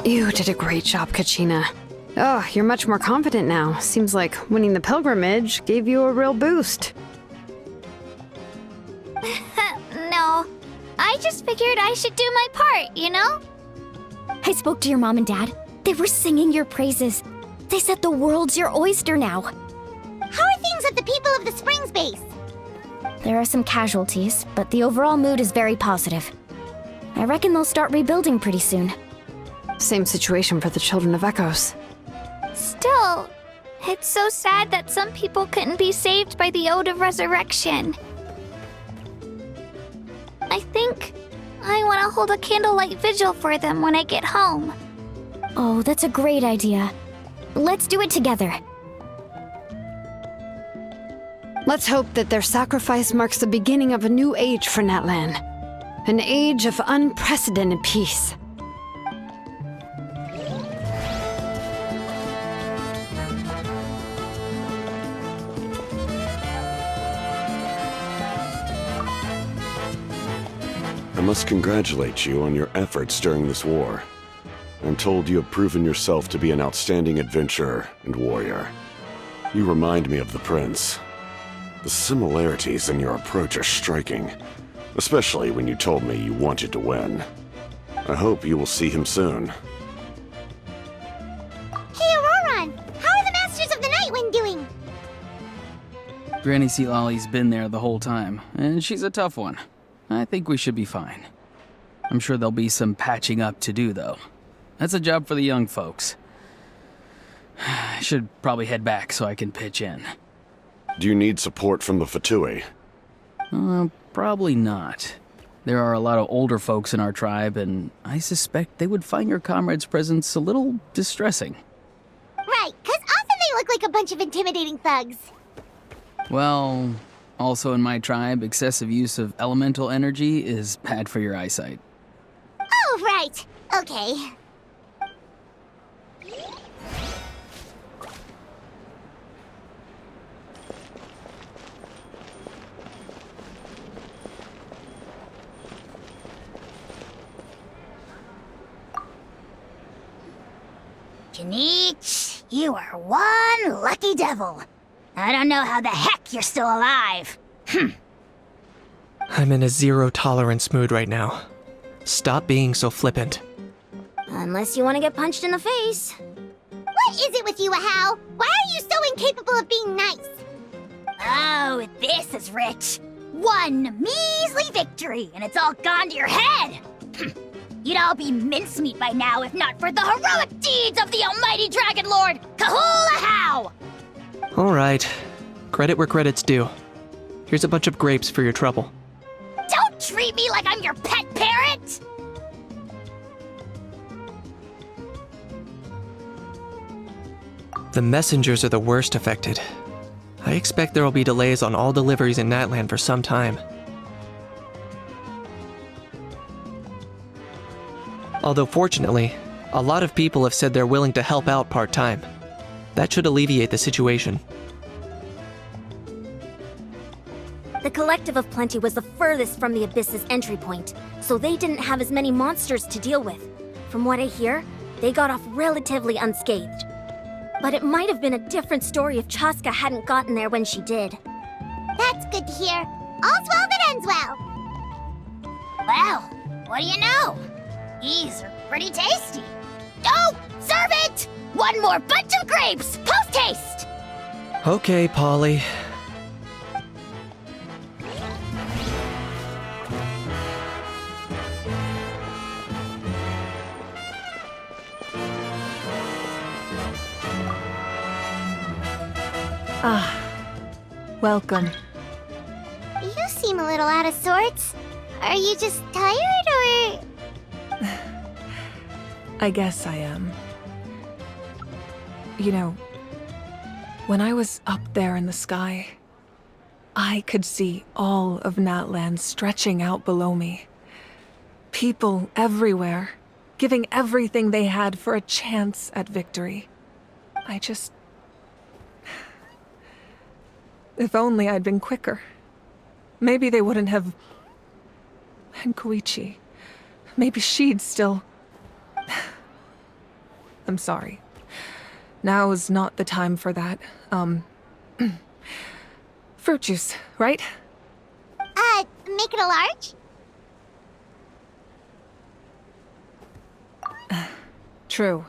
You did a great job, Kachina. Oh, you're much more confident now. Seems like winning the pilgrimage gave you a real boost. No, I just figured I should do my part, you know? I spoke to your mom and dad. They were singing your praises. They said the world's your oyster now. How are things at the People of the Springs base? There are some casualties, but the overall mood is very positive. I reckon they'll start rebuilding pretty soon. Same situation for the Children of Echoes. Still, it's so sad that some people couldn't be saved by the Ode of Resurrection. I think I want to hold a candlelight vigil for them when I get home. Oh, that's a great idea. Let's do it together. Let's hope that their sacrifice marks the beginning of a new age for Natlan. An age of unprecedented peace. I must congratulate you on your efforts during this war. I'm told you have proven yourself to be an outstanding adventurer and warrior. You remind me of the prince. The similarities in your approach are striking, especially when you told me you wanted to win. I hope you will see him soon. Hey, Auroran! How are the Masters of the Nightwind doing? Granny Sealali's been there the whole time, and she's a tough one. I think we should be fine. I'm sure there'll be some patching up to do, though. That's a job for the young folks. I should probably head back so I can pitch in. Do you need support from the Fatui? Probably not. There are a lot of older folks in our tribe, and I suspect they would find your comrade's presence a little distressing. Right, 'cause often they look like a bunch of intimidating thugs. Well, also in my tribe, excessive use of elemental energy is bad for your eyesight. Oh, right. Okay. Janich, you are one lucky devil. I don't know how the heck you're still alive. I'm in a zero-tolerance mood right now. Stop being so flippant. Unless you want to get punched in the face. What is it with you, Ahau? Why are you so incapable of being nice? Oh, this is rich. One measly victory, and it's all gone to your head. You'd all be mincemeat by now if not for the heroic deeds of the almighty Dragon Lord, Kahul Ahau! Alright. Credit where credit's due. Here's a bunch of grapes for your trouble. Don't treat me like I'm your pet parrot! The messengers are the worst affected. I expect there will be delays on all deliveries in Natlan for some time. Although fortunately, a lot of people have said they're willing to help out part-time. That should alleviate the situation. The Collective of Plenty was the furthest from the Abyss's entry point, so they didn't have as many monsters to deal with. From what I hear, they got off relatively unscathed. But it might have been a different story if Chaska hadn't gotten there when she did. That's good to hear. All's well that ends well. Well, what do you know? These are pretty tasty. Oh, serve it! One more bunch of grapes, post-haste! Okay, Polly. Welcome. You seem a little out of sorts. Are you just tired, or...? I guess I am. You know, when I was up there in the sky, I could see all of Natlan stretching out below me. People everywhere, giving everything they had for a chance at victory. If only I'd been quicker. Maybe they wouldn't have... And Koichi. Maybe she'd still... I'm sorry. Now is not the time for that. Fruit juice, right? Make it a large? True.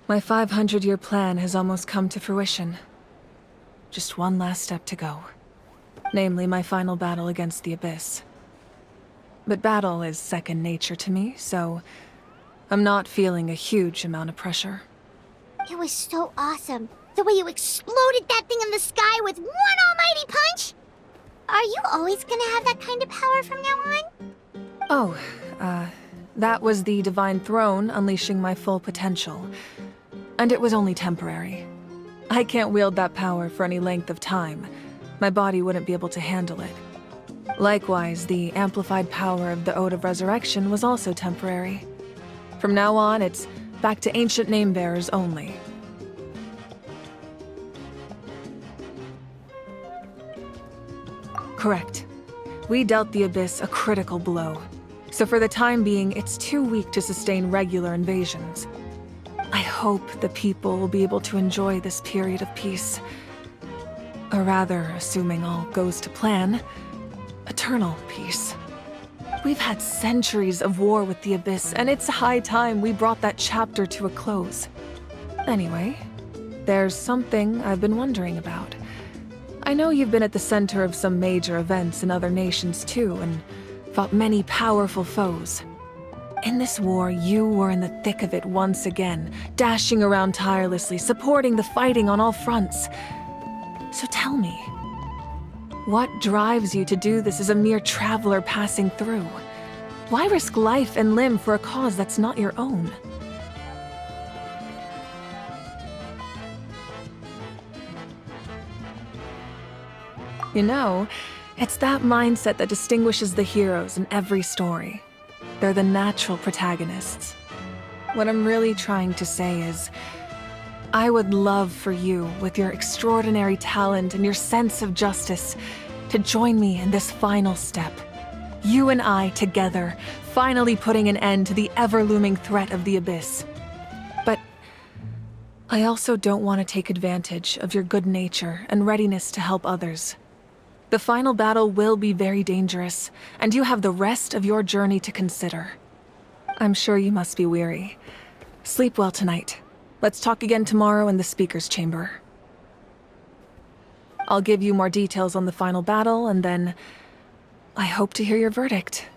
My 500-year plan has almost come to fruition. Just one last step to go. Namely, my final battle against the Abyss. But battle is second nature to me, so I'm not feeling a huge amount of pressure. It was so awesome. The way you exploded that thing in the sky with one almighty punch! Are you always gonna have that kind of power from now on? Oh, that was the Divine Throne unleashing my full potential. And it was only temporary. I can't wield that power for any length of time. My body wouldn't be able to handle it. Likewise, the amplified power of the Ode of Resurrection was also temporary. From now on, it's back to ancient name-bearers only. Correct. We dealt the Abyss a critical blow. So for the time being, it's too weak to sustain regular invasions. I hope the people will be able to enjoy this period of peace. Or rather, assuming all goes to plan, eternal peace. We've had centuries of war with the Abyss, and it's high time we brought that chapter to a close. Anyway, there's something I've been wondering about. I know you've been at the center of some major events in other nations too, and fought many powerful foes. In this war, you were in the thick of it once again, dashing around tirelessly, supporting the fighting on all fronts. So tell me, what drives you to do this as a mere traveler passing through? Why risk life and limb for a cause that's not your own? You know, it's that mindset that distinguishes the heroes in every story. They're the natural protagonists. What I'm really trying to say is, I would love for you, with your extraordinary talent and your sense of justice, to join me in this final step. You and I together, finally putting an end to the ever-looming threat of the Abyss. But I also don't want to take advantage of your good nature and readiness to help others. The final battle will be very dangerous, and you have the rest of your journey to consider. I'm sure you must be weary. Sleep well tonight. Let's talk again tomorrow in the speaker's chamber. I'll give you more details on the final battle, and then I hope to hear your verdict.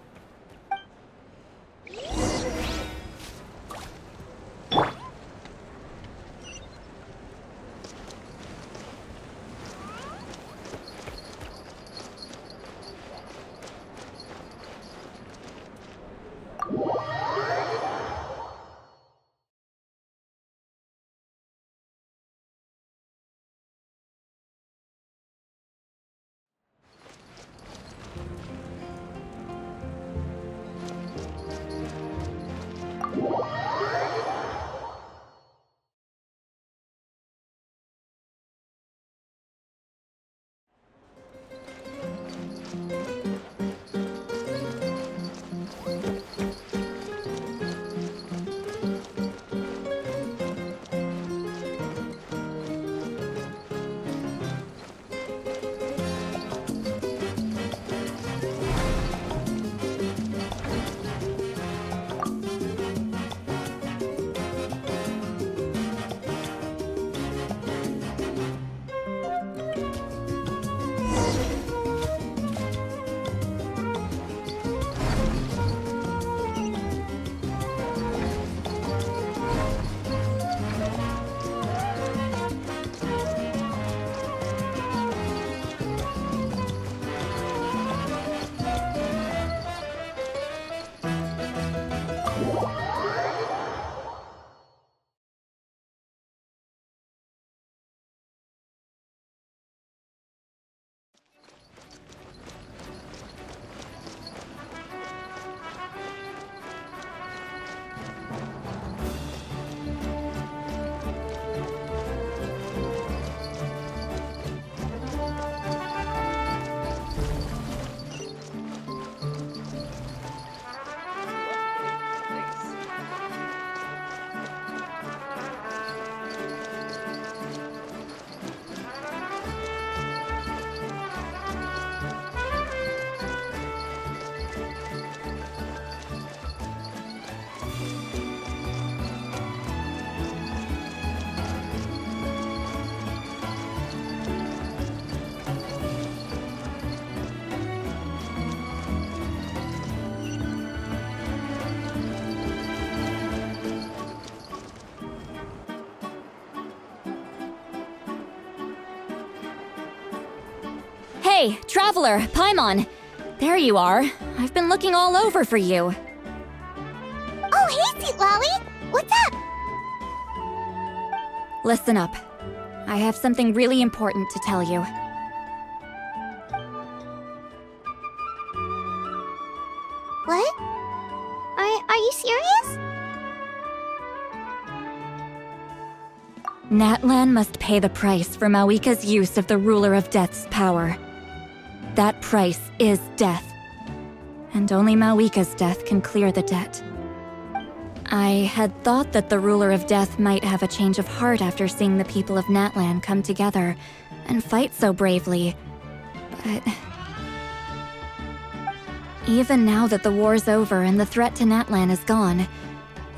Hey, Traveler, Paimon! There you are. I've been looking all over for you. Oh, hey, Sweet Lolly! What's up? Listen up. I have something really important to tell you. What? Are you serious? Natlan must pay the price for Mawika's use of the Ruler of Death's power. That price is death. And only Mawika's death can clear the debt. I had thought that the Ruler of Death might have a change of heart after seeing the people of Natlan come together and fight so bravely, but... Even now that the war's over and the threat to Natlan is gone,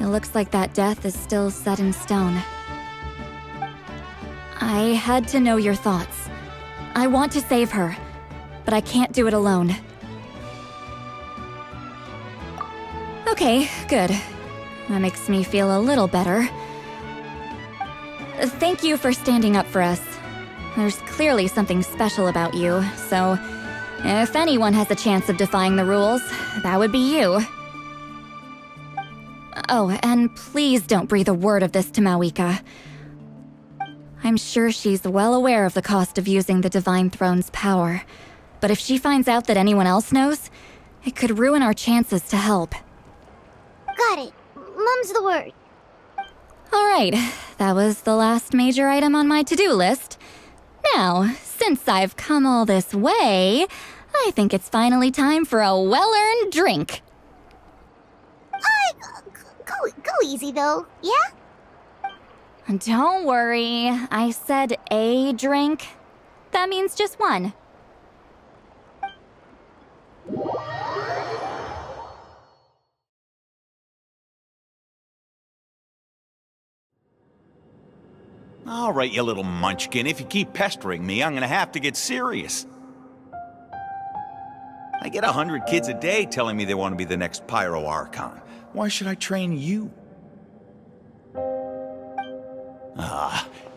it looks like that death is still set in stone. I had to know your thoughts. I want to save her, but I can't do it alone. Okay, good. That makes me feel a little better. Thank you for standing up for us. There's clearly something special about you, so if anyone has a chance of defying the rules, that would be you. Oh, and please don't breathe a word of this to Mawika. I'm sure she's well aware of the cost of using the Divine Throne's power, but if she finds out that anyone else knows, it could ruin our chances to help. Got it. Mum's the word. Alright, that was the last major item on my to-do list. Now, since I've come all this way, I think it's finally time for a well-earned drink. Go easy though, yeah? Don't worry, I said a drink. That means just one. All right, you little munchkin. If you keep pestering me, I'm gonna have to get serious. I get 100 kids a day telling me they want to be the next Pyro Archon. Why should I train you?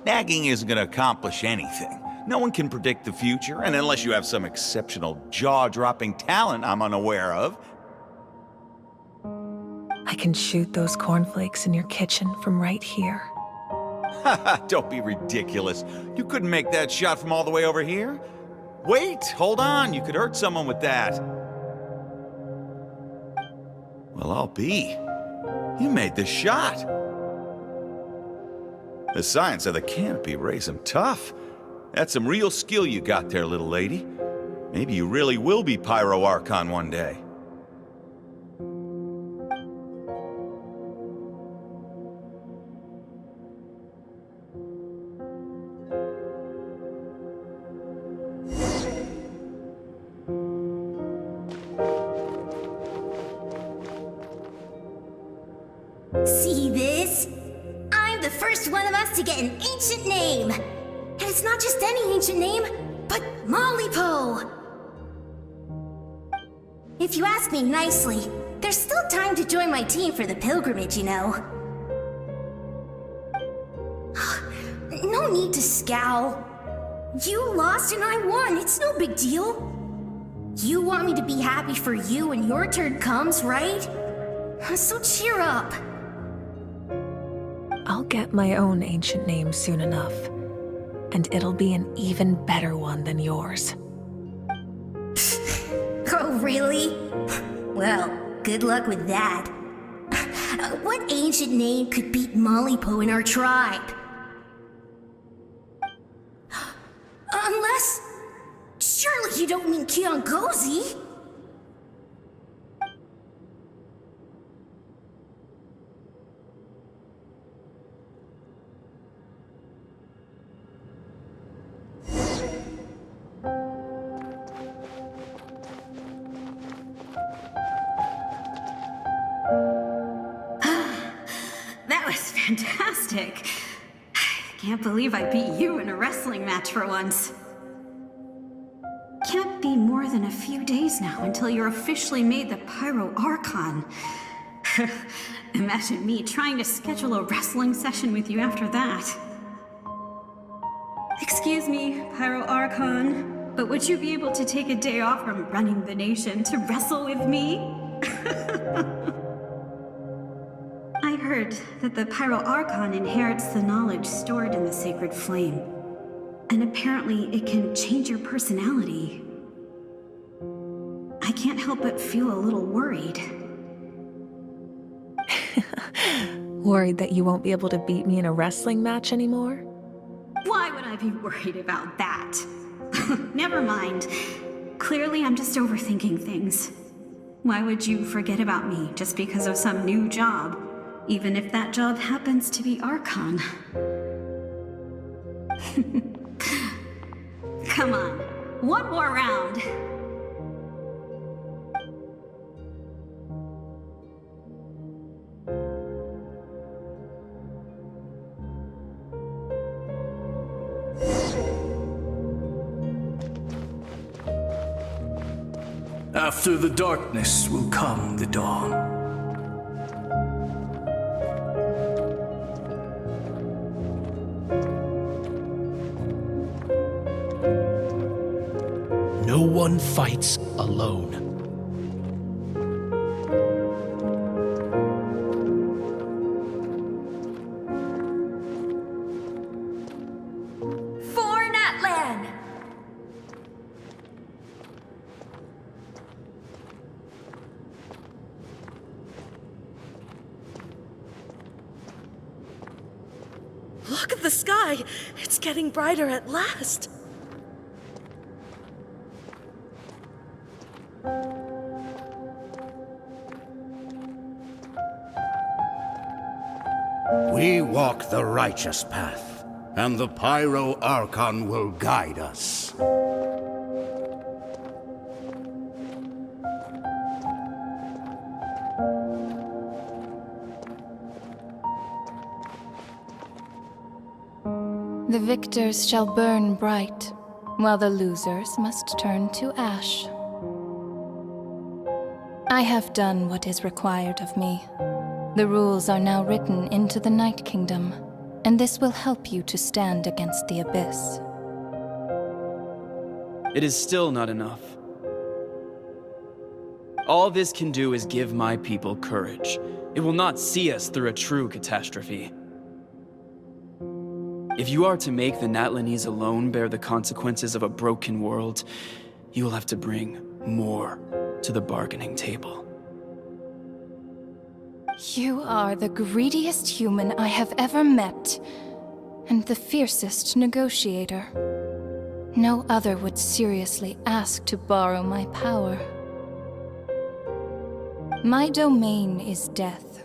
Nagging isn't gonna accomplish anything. No one can predict the future, and unless you have some exceptional jaw-dropping talent I'm unaware of. I can shoot those cornflakes in your kitchen from right here. Haha, don't be ridiculous. You couldn't make that shot from all the way over here? Wait, hold on, you could hurt someone with that. Well, I'll be. You made the shot. The science of the canopy raised him tough. That's some real skill you got there, little lady. Maybe you really will be Pyro Archon one day. See this? I'm the first one of us to get an ancient name. And it's not just any ancient name, but Mollypo. If you ask me nicely, there's still time to join my team for the pilgrimage, you know. No need to scowl. You lost and I won, it's no big deal. You want me to be happy for you when your turn comes, right? So cheer up. I'll get my own ancient name soon enough, and it'll be an even better one than yours. Oh, really? Well, good luck with that. What ancient name could beat Mollypo in our tribe? Unless... Surely you don't mean Kiangozi? That was fantastic. Can't believe I beat you in a wrestling match for once. Can't be more than a few days now until you're officially made the Pyro Archon. Imagine me trying to schedule a wrestling session with you after that. Excuse me, Pyro Archon, but would you be able to take a day off from running the nation to wrestle with me? I heard that the Pyro Archon inherits the knowledge stored in the sacred flame. And apparently it can change your personality. I can't help but feel a little worried. Worried that you won't be able to beat me in a wrestling match anymore? Why would I be worried about that? Never mind. Clearly I'm just overthinking things. Why would you forget about me just because of some new job? Even if that job happens to be Archon. Come on, one more round. After the darkness will come the dawn. No one fights alone. For Natlan! Look at the sky! It's getting brighter at last! We walk the righteous path, and the Pyro Archon will guide us. The victors shall burn bright, while the losers must turn to ash. I have done what is required of me. The rules are now written into the Night Kingdom, and this will help you to stand against the Abyss. It is still not enough. All this can do is give my people courage. It will not see us through a true catastrophe. If you are to make the Natlanese alone bear the consequences of a broken world, you will have to bring more to the bargaining table. You are the greediest human I have ever met, and the fiercest negotiator. No other would seriously ask to borrow my power. My domain is death,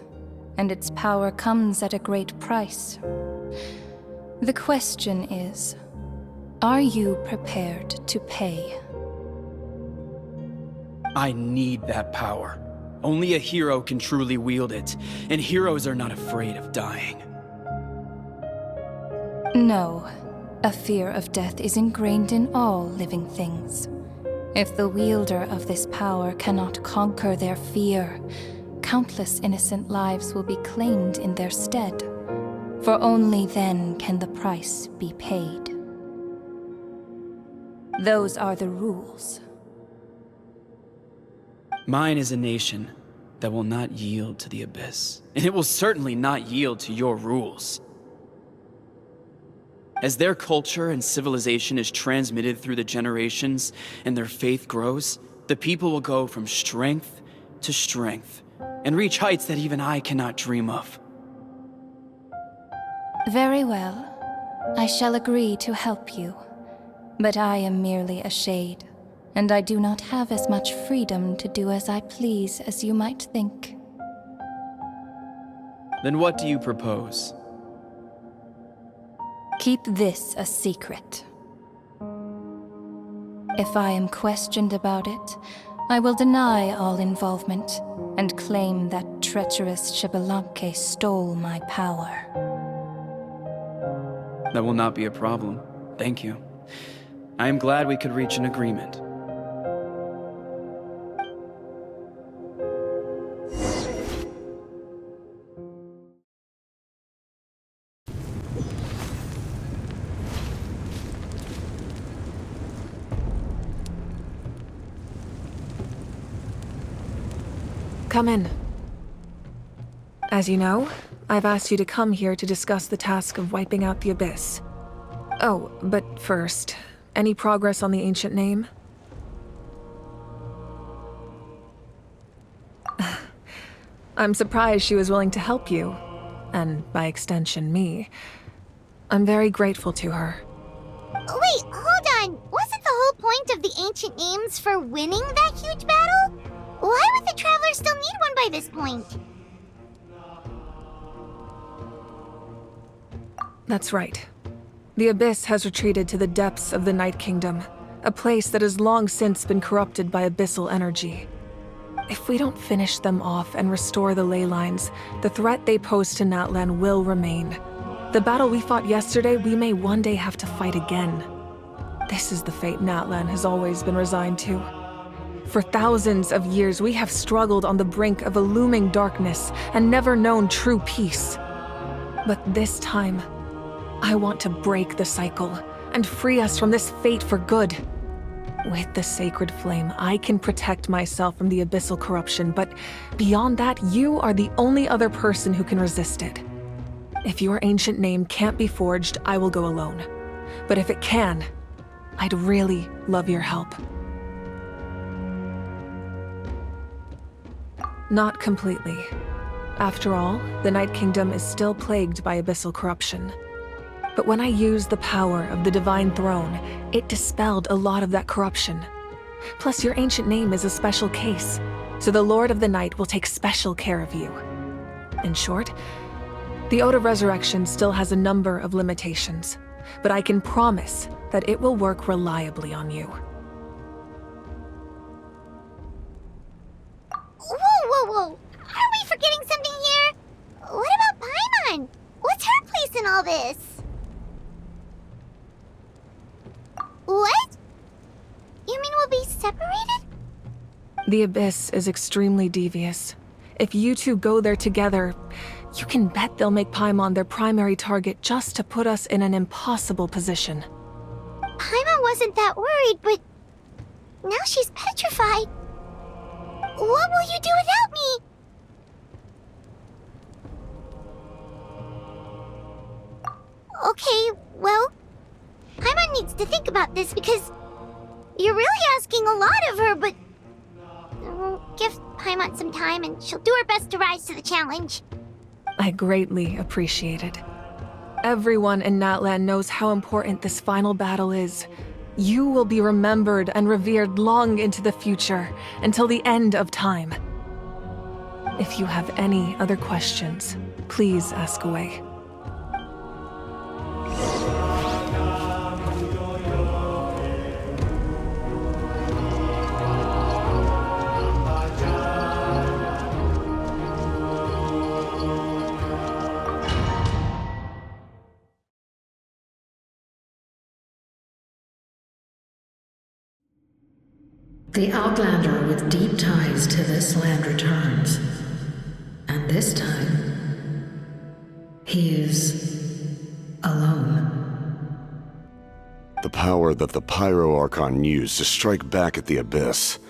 and its power comes at a great price. The question is, are you prepared to pay? I need that power. Only a hero can truly wield it, and heroes are not afraid of dying. No, a fear of death is ingrained in all living things. If the wielder of this power cannot conquer their fear, countless innocent lives will be claimed in their stead. For only then can the price be paid. Those are the rules. Mine is a nation that will not yield to the Abyss, and it will certainly not yield to your rules. As their culture and civilization is transmitted through the generations and their faith grows, the people will go from strength to strength and reach heights that even I cannot dream of. Very well. I shall agree to help you. But I am merely a shade, and I do not have as much freedom to do as I please as you might think. Then what do you propose? Keep this a secret. If I am questioned about it, I will deny all involvement and claim that treacherous Xbalanque stole my power. That will not be a problem. Thank you. I am glad we could reach an agreement. Come in. As you know, I've asked you to come here to discuss the task of wiping out the Abyss. Oh, but first, any progress on the ancient name? I'm surprised she was willing to help you, and by extension, me. I'm very grateful to her. Wait, hold on. Wasn't the whole point of the ancient names for winning that huge battle? Why would the Traveler still need one by this point? That's right. The Abyss has retreated to the depths of the Night Kingdom, a place that has long since been corrupted by abyssal energy. If we don't finish them off and restore the ley lines, the threat they pose to Natlan will remain. The battle we fought yesterday, we may one day have to fight again. This is the fate Natlan has always been resigned to. For thousands of years, we have struggled on the brink of a looming darkness and never known true peace. But this time, I want to break the cycle and free us from this fate for good. With the sacred flame, I can protect myself from the abyssal corruption, but beyond that, you are the only other person who can resist it. If your ancient name can't be forged, I will go alone. But if it can, I'd really love your help. Not completely. After all, the Night Kingdom is still plagued by abyssal corruption. But when I used the power of the Divine Throne, it dispelled a lot of that corruption. Plus, your ancient name is a special case, so the Lord of the Night will take special care of you. In short, the Ode of Resurrection still has a number of limitations, but I can promise that it will work reliably on you. Whoa! Are we forgetting something here? What about Paimon? What's her place in all this? What? You mean we'll be separated? The Abyss is extremely devious. If you two go there together, you can bet they'll make Paimon their primary target just to put us in an impossible position. Paimon wasn't that worried, but now she's petrified. What will you do without me? Okay, well, Paimon needs to think about this because you're really asking a lot of her, but we'll give Paimon some time and she'll do her best to rise to the challenge. I greatly appreciate it. Everyone in Natlan knows how important this final battle is. You will be remembered and revered long into the future, until the end of time. If you have any other questions, please ask away. The Outlander with deep ties to this land returns. And this time, he is alone. The power that the Pyro Archon used to strike back at the Abyss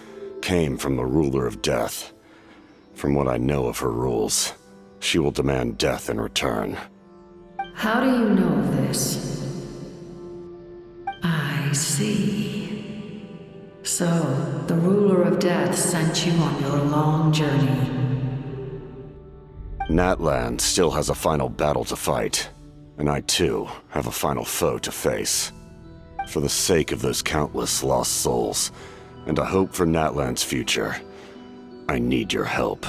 came from the Ruler of Death. From what I know of her rules, she will demand death in return. How do you know of this? I see. So, the Ruler of Death sent you on your long journey. Natlan still has a final battle to fight, and I too have a final foe to face. For the sake of those countless lost souls, and a hope for Natlan's future, I need your help.